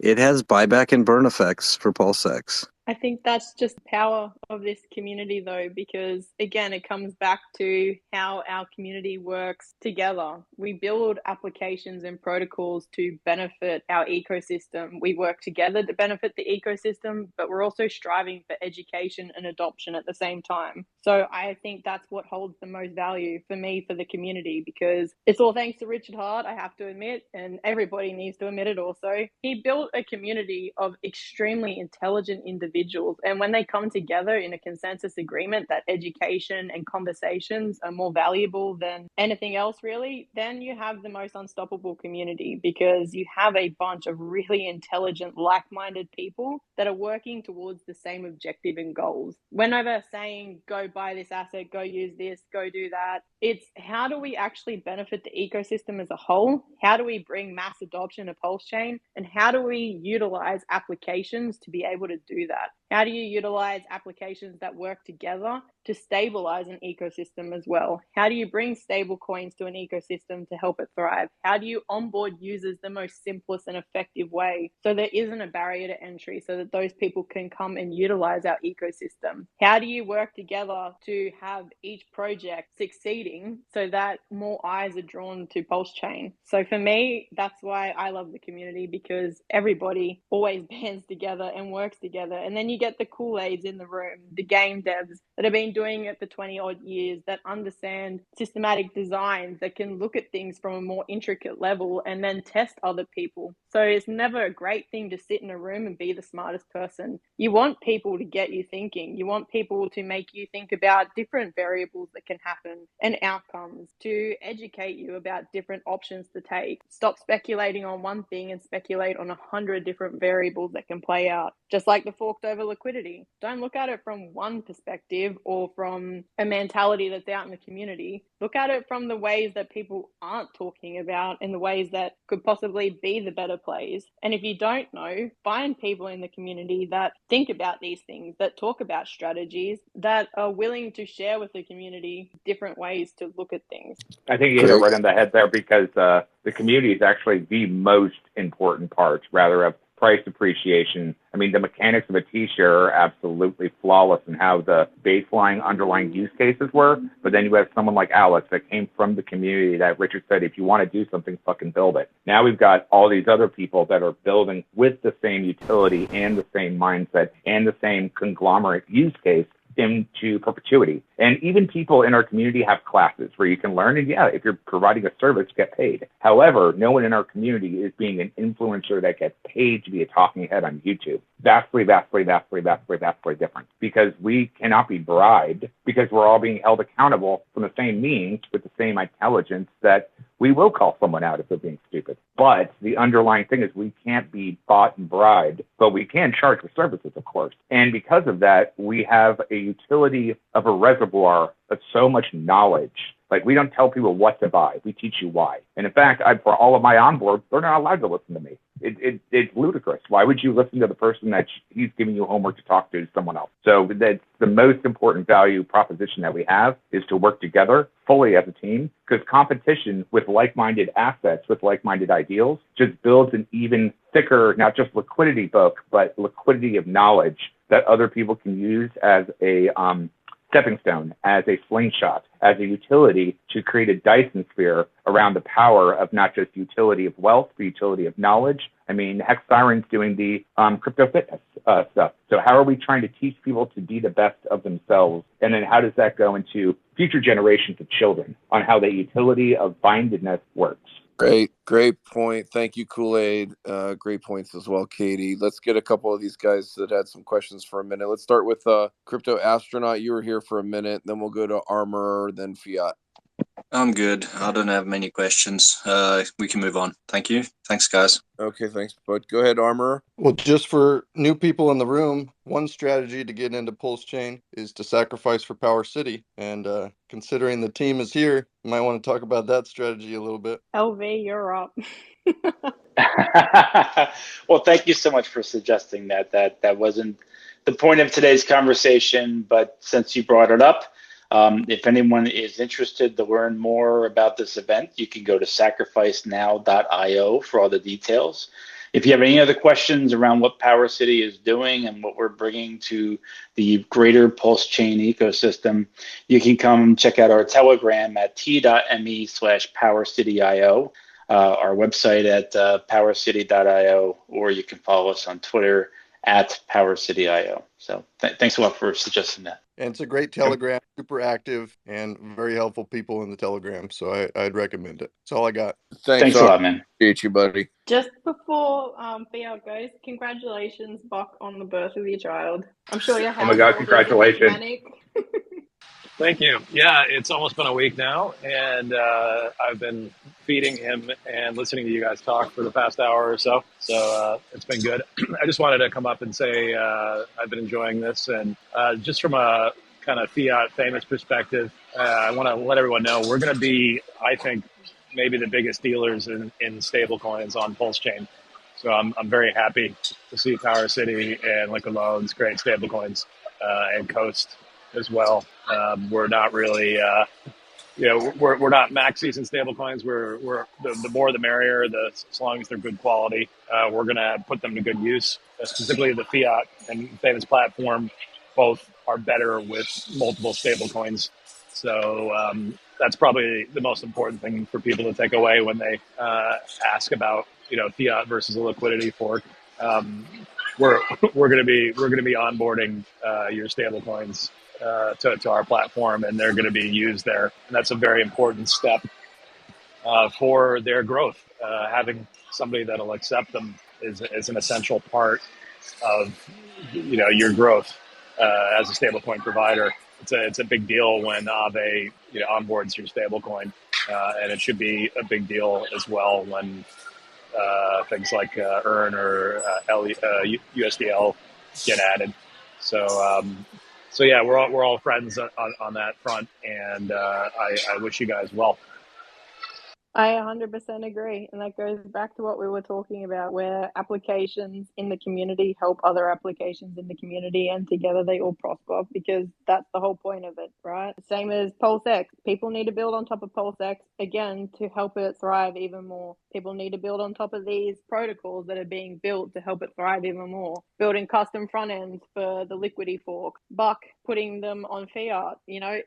it has buyback and burn effects for Pulsex. I think that's just the power of this community though, because again, it comes back to how our community works together. We build applications and protocols to benefit our ecosystem. We work together to benefit the ecosystem, but we're also striving for education and adoption at the same time. So I think that's what holds the most value for me, for the community, because it's all thanks to Richard Hart, I have to admit, and everybody needs to admit it also. He built a community of extremely intelligent individuals. And when they come together in a consensus agreement that education and conversations are more valuable than anything else really, then you have the most unstoppable community, because you have a bunch of really intelligent, like-minded people that are working towards the same objective and goals. We're never saying, go buy this asset, go use this, go do that. It's how do we actually benefit the ecosystem as a whole? How do we bring mass adoption of Pulsechain? And how do we utilize applications to be able to do that? How do you utilize applications that work together to stabilize an ecosystem as well? How do you bring stable coins to an ecosystem to help it thrive? How do you onboard users the most simplest and effective way so there isn't a barrier to entry so that those people can come and utilize our ecosystem? How do you work together to have each project succeeding so that more eyes are drawn to Pulsechain? So for me, that's why I love the community, because everybody always bands together and works together. And then you get the Kool-Aids in the room, the game devs that have been doing it for 20 odd years, that understand systematic designs, that can look at things from a more intricate level and then test other people. So it's never a great thing to sit in a room and be the smartest person. You want people to get you thinking. You want people to make you think about different variables that can happen and outcomes, to educate you about different options to take. Stop speculating on one thing and speculate on 100 different variables that can play out. Just like the forked over liquidity. Don't look at it from one perspective or from a mentality that's out in the community. Look at it from the ways that people aren't talking about and the ways that could possibly be the better plays. And if you don't know, find people in the community that think about these things, that talk about strategies, that are willing to share with the community different ways to look at things. I think you hit it right on the head there, because the community is actually the most important part, rather, of price appreciation. I mean, the mechanics of a T-share are absolutely flawless in how the baseline underlying use cases were. But then you have someone like Alex that came from the community that Richard said, if you want to do something, fucking build it. Now we've got all these other people that are building with the same utility and the same mindset and the same conglomerate use case into perpetuity. And even people in our community have classes where you can learn, and yeah, if you're providing a service, get paid. However, no one in our community is being an influencer that gets paid to be a talking head on YouTube. Vastly different, because we cannot be bribed, because we're all being held accountable from the same means with the same intelligence that we will call someone out if they're being stupid. But the underlying thing is we can't be bought and bribed, but we can charge for services, of course. And because of that, we have a utility of a reservoir of so much knowledge. Like, we don't tell people what to buy. We teach you why. And in fact, for all of my onboard, they're not allowed to listen to me. It's ludicrous. Why would you listen to the person that he's giving you homework to talk to someone else? So that's the most important value proposition that we have, is to work together fully as a team, because competition with like-minded assets, with like-minded ideals, just builds an even thicker, not just liquidity book, but liquidity of knowledge that other people can use as a stepping stone, as a slingshot, as a utility to create a Dyson sphere around the power of not just utility of wealth, but utility of knowledge. I mean, Hex Siren's doing the crypto fitness stuff. So how are we trying to teach people to be the best of themselves? And then how does that go into future generations of children on how the utility of bindedness works? Great point. Thank you, Kool-Aid. Great points as well, Katie. Let's get a couple of these guys that had some questions for a minute. Let's start with Crypto Astronaut. You were here for a minute. Then we'll go to Armor, then Fiat. I'm good. I don't have many questions. We can move on. Thank you. Thanks, guys. Okay, thanks, bud. Go ahead, Armor. Well, just for new people in the room, one strategy to get into Pulsechain is to sacrifice for Power City. And considering the team is here, you might want to talk about that strategy a little bit. LV, you're up. Well, thank you so much for suggesting that. That wasn't the point of today's conversation, but since you brought it up, if anyone is interested to learn more about this event, you can go to sacrificenow.io for all the details. If you have any other questions around what Power City is doing and what we're bringing to the greater Pulsechain ecosystem, you can come check out our Telegram at t.me/PowerCityIO, our website at powercity.io, or you can follow us on Twitter at PowerCityIO. So thanks a lot for suggesting that. And it's a great Telegram, super active and very helpful people in the Telegram. So I'd recommend it. That's all I got. Thanks a lot, man. Appreciate you, buddy. Just before Fiat goes, congratulations, Buck, on the birth of your child. I'm sure your house. Oh my God, congratulations. Thank you. Yeah, it's almost been a week now, and I've been feeding him and listening to you guys talk for the past hour or so. So it's been good. I just wanted to come up and say I've been enjoying this, and just from a kind of Fiat famous perspective, I want to let everyone know we're going to be, I think, maybe the biggest dealers in stable coins on Pulsechain. So I'm very happy to see Power City and Liquid Loans create stable coins and Coast as well. We're not really, we're not maxis in stable coins. We're the more the merrier. As long as they're good quality, we're going to put them to good use. Specifically, the fiat and famous platform both are better with multiple stable coins. So that's probably the most important thing for people to take away when they ask about fiat versus a liquidity fork. We're we're going to be onboarding your stable coins to our platform, and they're going to be used there. And that's a very important step for their growth. Having somebody that'll accept them is an essential part of your growth as a stablecoin provider. It's a big deal when Aave onboards your stablecoin, and it should be a big deal as well when things like Earn or USDL get added. So yeah, we're all friends on that front, and I wish you guys well. I 100% agree. And that goes back to what we were talking about, where applications in the community help other applications in the community, and together they all prosper, because that's the whole point of it, right? Same as Pulsex. People need to build on top of Pulsex, again, to help it thrive even more. People need to build on top of these protocols that are being built to help it thrive even more. Building custom front ends for the Liquidity fork, Buck putting them on fiat.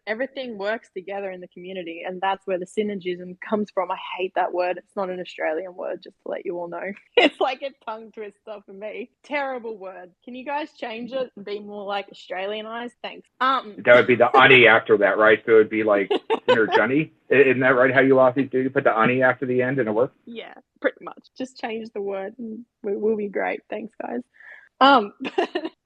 Everything works together in the community, and that's where the synergism comes from. I hate that word. It's not an Australian word, just to let you all know. It's like a tongue twister for me. Terrible word. Can you guys change it and be more like Australianized? Thanks. That would be the ani after that, right? So it would be like Johnny. Isn't that right? How you lost these? Do you put the ani after the end and it works? Yeah, pretty much. Just change the word and we'll be great. Thanks, guys.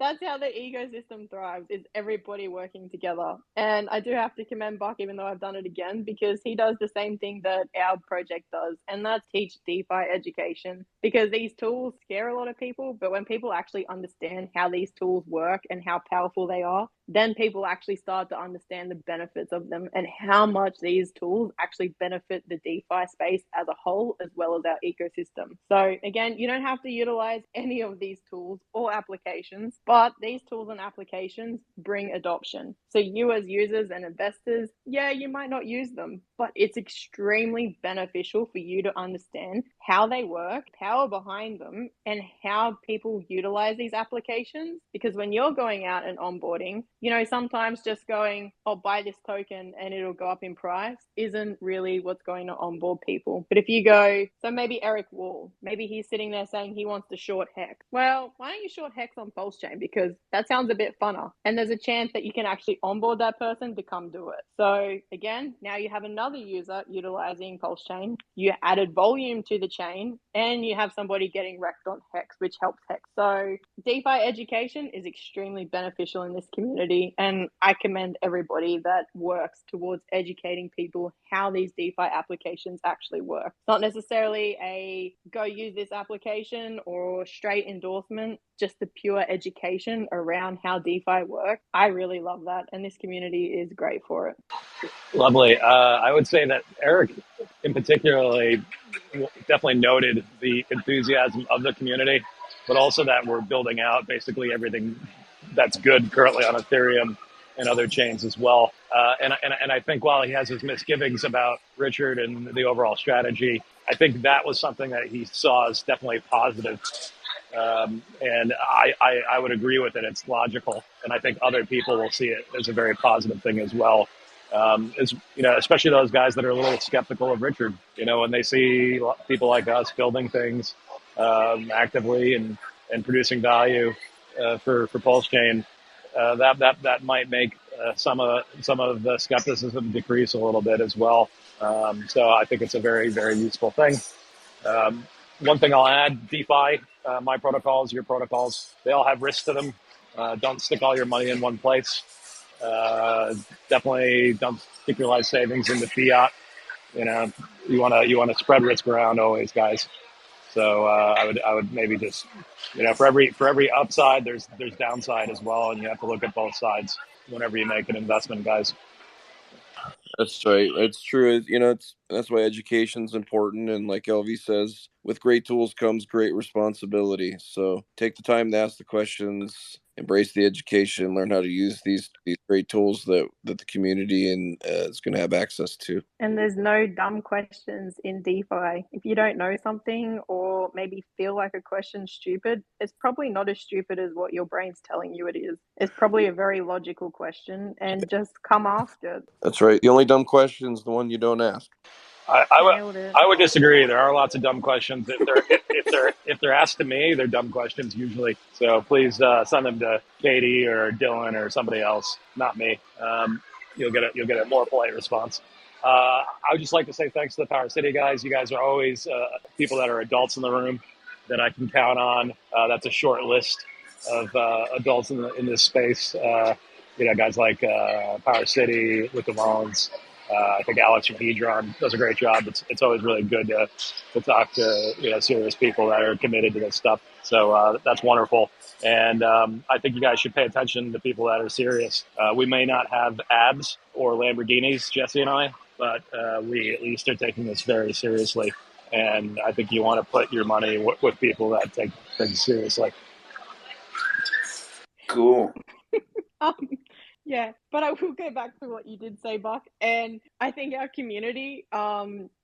That's how the ecosystem thrives, is everybody working together. And I do have to commend Buck, even though I've done it again, because he does the same thing that our project does, and that's teach DeFi education. Because these tools scare a lot of people, but when people actually understand how these tools work and how powerful they are, then people actually start to understand the benefits of them and how much these tools actually benefit the DeFi space as a whole, as well as our ecosystem. So again, you don't have to utilize any of these tools or applications, but these tools and applications bring adoption. So you as users and investors, yeah, you might not use them, but it's extremely beneficial for you to understand how they work, power behind them, and how people utilize these applications. Because when you're going out and onboarding, sometimes just going, I'll buy this token and it'll go up in price, isn't really what's going to onboard people. But if you go, so maybe Eric Wall, maybe he's sitting there saying he wants to short Hex. Well, why don't you short Hex on Pulsechain? Because that sounds a bit funner. And there's a chance that you can actually onboard that person to come do it. So again, now you have another user utilizing Pulsechain. You added volume to the chain, and you have somebody getting wrecked on Hex, which helps Hex. So DeFi education is extremely beneficial in this community, and I commend everybody that works towards educating people how these DeFi applications actually work. Not necessarily a go use this application or straight endorsement, just the pure education around how DeFi works. I really love that, and this community is great for it. Lovely. I would say that Eric, in particularly, definitely noted the enthusiasm of the community, but also that we're building out basically everything that's good currently on Ethereum and other chains as well. And I think while he has his misgivings about Richard and the overall strategy, I think that was something that he saw as definitely positive. And I would agree with it. It's logical. And I think other people will see it as a very positive thing as well. Especially those guys that are a little skeptical of Richard, when they see people like us building things actively and producing value for Pulsechain, that might make some of the skepticism decrease a little bit as well. So I think it's a very, very useful thing. One thing I'll add, DeFi, my protocols, your protocols, they all have risks to them. Don't stick all your money in one place. Definitely don't stick your life savings into fiat. You want to spread risk around always, guys. So I would maybe just for every upside there's downside as well, and you have to look at both sides whenever you make an investment, guys. That's right. It's true. You know, that's why education's important. And like LV says, with great tools comes great responsibility. So take the time to ask the questions, embrace the education, learn how to use these great tools that the community is going to have access to. And there's no dumb questions in DeFi. If you don't know something or maybe feel like a question's stupid, it's probably not as stupid as what your brain's telling you it is. It's probably a very logical question, and just come ask it. That's right. The only dumb question is the one you don't ask. Nailed it. I would disagree. There are lots of dumb questions. If they're asked to me, they're dumb questions usually. So please send them to Katie or Dylan or somebody else, not me. You'll get a more polite response. I would just like to say thanks to the Power City guys. You guys are always people that are adults in the room that I can count on. That's a short list of adults in this space. Guys like Power City, Luca Mullins. I think Alex from Hedron does a great job. It's always really good to talk to serious people that are committed to this stuff. So that's wonderful. And I think you guys should pay attention to people that are serious. We may not have abs or Lamborghinis, Jesse and I, but we at least are taking this very seriously. And I think you want to put your money with people that take things seriously. Cool. Yeah, but I will go back to what you did say, Buck. And I think our community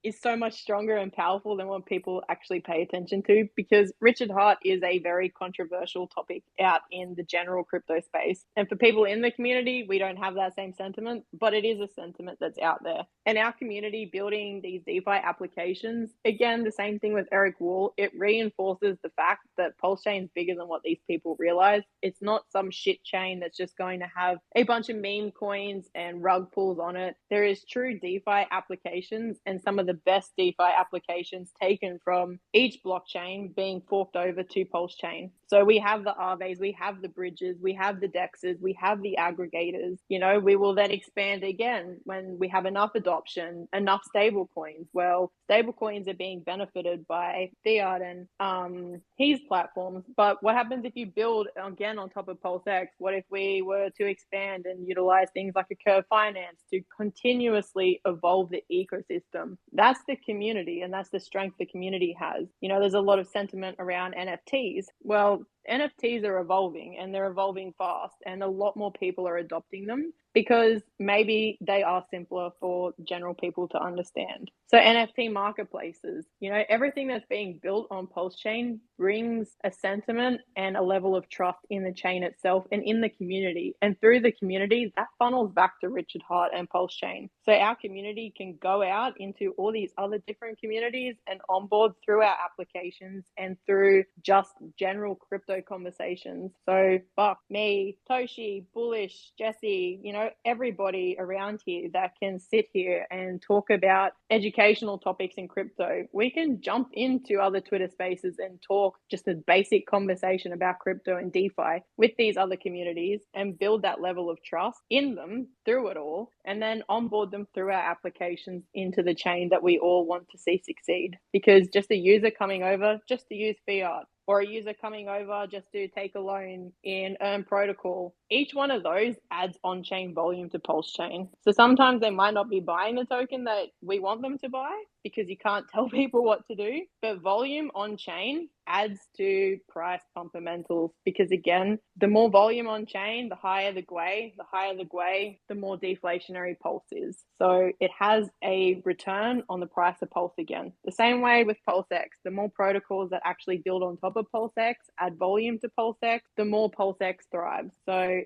is so much stronger and powerful than what people actually pay attention to, because Richard Hart is a very controversial topic out in the general crypto space. And for people in the community, we don't have that same sentiment, but it is a sentiment that's out there. And our community building these DeFi applications, again, the same thing with Eric Wall, it reinforces the fact that Pulsechain is bigger than what these people realize. It's not some shit chain that's just going to have a bunch of meme coins and rug pulls on it. There is true DeFi applications, and some of the best DeFi applications taken from each blockchain being forked over to Pulsechain. So we have the Aves, we have the bridges, we have the dexes, we have the aggregators. We will then expand again when we have enough adoption, enough stable coins. Well, stable coins are being benefited by fiat and his platforms. But what happens if you build again on top of Pulsex? What if we were to expand and utilize things like a curve finance to continuously evolve the ecosystem? That's the community, and that's the strength the community has. There's a lot of sentiment around NFTs. Well, NFTs are evolving, and they're evolving fast, and a lot more people are adopting them because maybe they are simpler for general people to understand. So NFT marketplaces, everything that's being built on Pulsechain brings a sentiment and a level of trust in the chain itself and in the community. And through the community, that funnels back to Richard Hart and Pulsechain. So our community can go out into all these other different communities and onboard through our applications and through just general crypto conversations. So Buck, me, Toshi, Bullish, Jesse, everybody around here that can sit here and talk about educational topics in crypto. We can jump into other Twitter spaces and talk just a basic conversation about crypto and DeFi with these other communities and build that level of trust in them through it all, and then onboard them through our applications into the chain that we all want to see succeed. Because just a user coming over just to use fiat, or a user coming over just to take a loan in Earn Protocol, each one of those adds on-chain volume to Pulsechain. So sometimes they might not be buying the token that we want them to buy because you can't tell people what to do, but volume on-chain adds to price fundamentals, because again, the more volume on chain, the higher the GWAI, the more deflationary Pulse is. So it has a return on the price of Pulse again. The same way with Pulsex, the more protocols that actually build on top of Pulsex, add volume to Pulsex, the more Pulsex thrives. So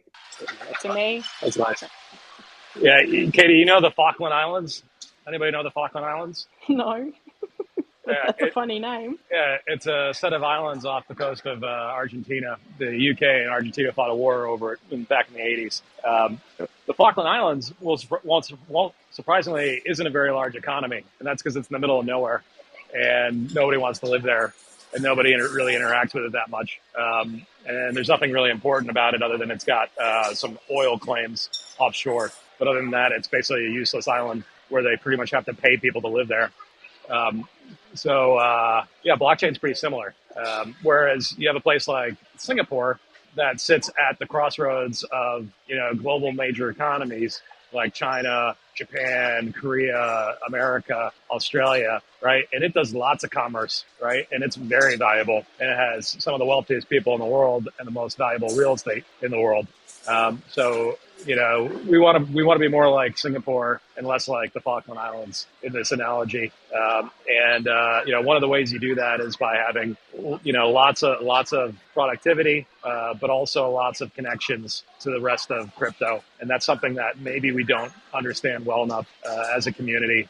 to me, That's nice. Yeah, Katie, the Falkland Islands? Anybody know the Falkland Islands? No. That's a funny name. Yeah, it's a set of islands off the coast of Argentina. The UK and Argentina fought a war over it back in the 80s. The Falkland Islands, surprisingly, isn't a very large economy, and that's because it's in the middle of nowhere, and nobody wants to live there, and nobody really interacts with it that much. And there's nothing really important about it other than it's got some oil claims offshore. But other than that, it's basically a useless island where they pretty much have to pay people to live there. Blockchain's pretty similar. Whereas you have a place like Singapore that sits at the crossroads of, global major economies like China, Japan, Korea, America, Australia, right? And it does lots of commerce, right? And it's very valuable. And it has some of the wealthiest people in the world and the most valuable real estate in the world. So, we want to be more like Singapore and less like the Falkland Islands in this analogy. One of the ways you do that is by having, lots of productivity, but also lots of connections to the rest of crypto. And that's something that maybe we don't understand well enough as a community,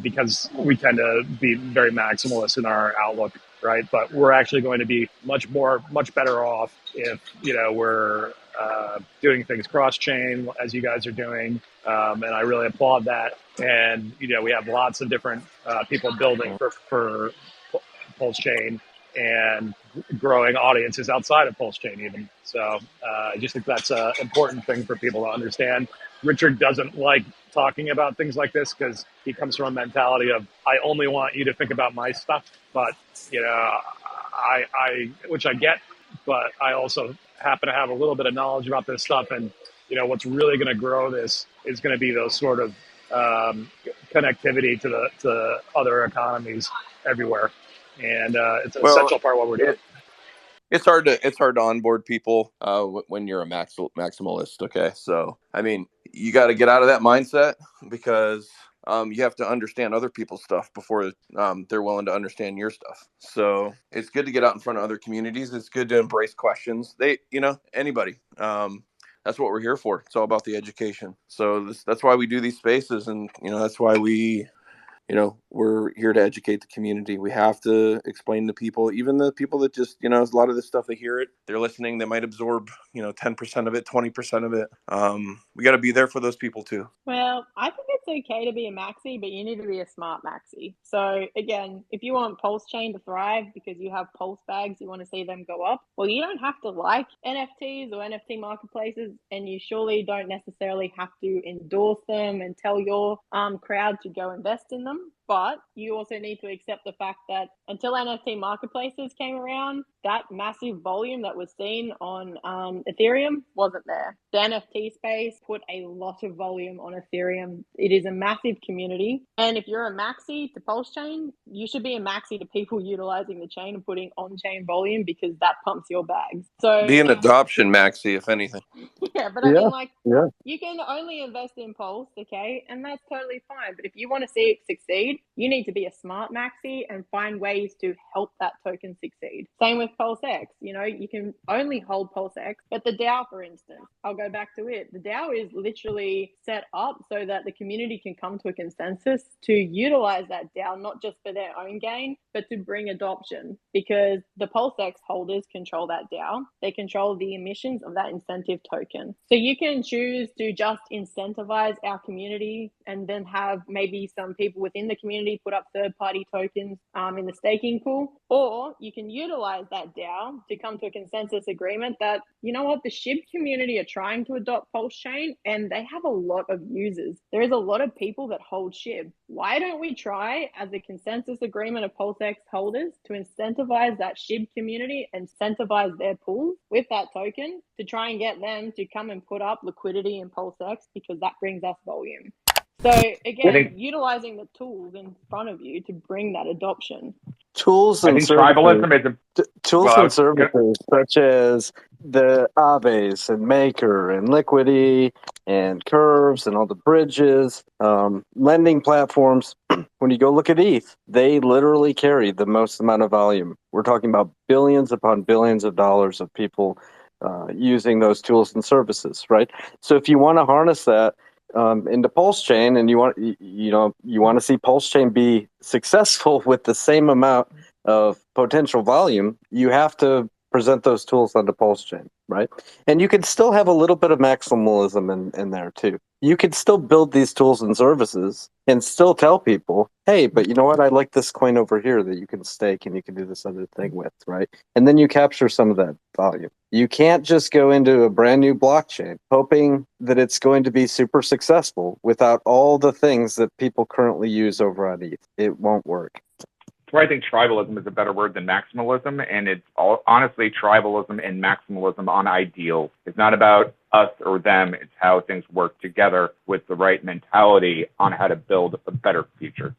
because we tend to be very maximalist in our outlook. Right. But we're actually going to be much better off if, we're doing things cross chain as you guys are doing. And I really applaud that. And, we have lots of different people building for Pulse Chain and growing audiences outside of Pulse Chain even. So I just think that's an important thing for people to understand. Richard doesn't like talking about things like this because he comes from a mentality of, I only want you to think about my stuff. But, which I get, but I also happen to have a little bit of knowledge about this stuff. And, what's really going to grow this is going to be those sort of connectivity to other economies everywhere. And it's an essential part of what we're doing. It's hard to onboard people when you're a maximalist. Okay, so I mean, you got to get out of that mindset because you have to understand other people's stuff before they're willing to understand your stuff. So it's good to get out in front of other communities. It's good to embrace questions. Anybody. That's what we're here for. It's all about the education. So that's why we do these spaces, and that's why we're here to educate the community. We have to explain to people, even the people that just, a lot of this stuff, they hear it, they're listening, they might absorb, 10% of it, 20% of it. We got to be there for those people too. Well, I think it's okay to be a maxi, but you need to be a smart maxi. So again, if you want Pulse Chain to thrive because you have Pulse bags, you want to see them go up, well, you don't have to like NFTs or NFT marketplaces, and you surely don't necessarily have to endorse them and tell your crowd to go invest in them. But you also need to accept the fact that until NFT marketplaces came around, that massive volume that was seen on Ethereum wasn't there. The NFT space put a lot of volume on Ethereum. It is a massive community. And if you're a maxi to Pulse Chain, you should be a maxi to people utilizing the chain and putting on-chain volume because that pumps your bags. So be an adoption maxi, if anything. Yeah, but I mean, you can only invest in Pulse, okay? And that's totally fine. But if you want to see it succeed, you need to be a smart maxi and find ways to help that token succeed. Same with Pulsex. You can only hold Pulsex, but the DAO, for instance, I'll go back to it. The DAO is literally set up so that the community can come to a consensus to utilize that DAO, not just for their own gain, but to bring adoption, because the Pulsex holders control that DAO. They control the emissions of that incentive token. So you can choose to just incentivize our community and then have maybe some people within the community put up third-party tokens in the staking pool, or you can utilize that DAO to come to a consensus agreement that, the SHIB community are trying to adopt Pulse Chain and they have a lot of users. There is a lot of people that hold SHIB. Why don't we try, as a consensus agreement of Pulsex holders, to incentivize that SHIB community, incentivize their pool with that token to try and get them to come and put up liquidity in Pulsex, because that brings us volume. So again, utilizing the tools in front of you to bring that adoption. Tools and services such as the Aves and Maker and Liquidity and Curves and all the bridges, lending platforms. When you go look at ETH, they literally carry the most amount of volume. We're talking about billions upon billions of dollars of people using those tools and services, right? So if you want to harness that into Pulse Chain, and you want to see Pulse Chain be successful with the same amount of potential volume, you have to present those tools onto Pulse Chain, right? And you can still have a little bit of maximalism in there too. You could still build these tools and services and still tell people, hey, but you know what? I like this coin over here that you can stake and you can do this other thing with, right? And then you capture some of that volume. You can't just go into a brand new blockchain hoping that it's going to be super successful without all the things that people currently use over on ETH. It won't work. So I think tribalism is a better word than maximalism, and it's honestly tribalism and maximalism on ideals. It's not about us or them. It's how things work together with the right mentality on how to build a better future.